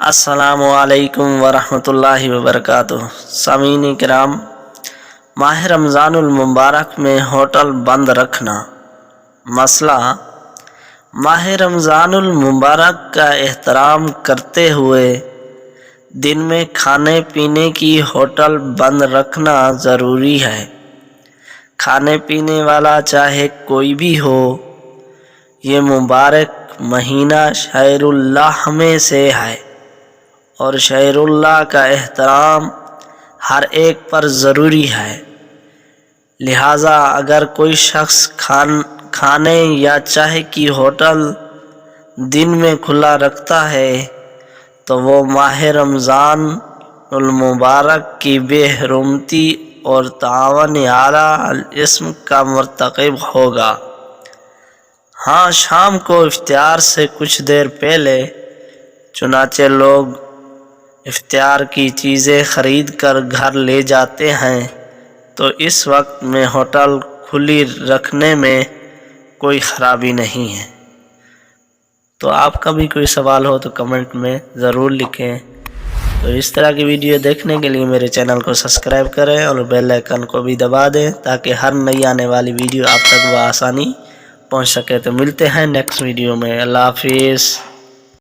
السلام علیکم ورحمۃ اللہ وبرکاتہ۔ سامعین کرام، ماہ رمضان المبارک میں ہوٹل بند رکھنا۔ مسئلہ: ماہ رمضان المبارک کا احترام کرتے ہوئے دن میں کھانے پینے کی ہوٹل بند رکھنا ضروری ہے۔ کھانے پینے والا چاہے کوئی بھی ہو، یہ مبارک مہینہ شہر اللہ میں سے ہے اور شہر اللہ کا احترام ہر ایک پر ضروری ہے۔ لہٰذا اگر کوئی شخص کھانے یا چائے کی ہوٹل دن میں کھلا رکھتا ہے تو وہ ماہ رمضان المبارک کی بے حرمتی اور تعاون علی الاسم کا مرتکب ہوگا۔ ہاں، شام کو افطار سے کچھ دیر پہلے چنانچہ لوگ افطار کی چیزیں خرید کر گھر لے جاتے ہیں، تو اس وقت میں ہوٹل کھلی رکھنے میں کوئی خرابی نہیں ہے۔ تو آپ کا بھی کوئی سوال ہو تو کمنٹ میں ضرور لکھیں۔ تو اس طرح کی ویڈیو دیکھنے کے لیے میرے چینل کو سبسکرائب کریں اور بیل آئیکن کو بھی دبا دیں تاکہ ہر نئی آنے والی ویڈیو آپ تک بآسانی پہنچ سکے۔ تو ملتے ہیں نیکسٹ ویڈیو میں۔ اللہ حافظ۔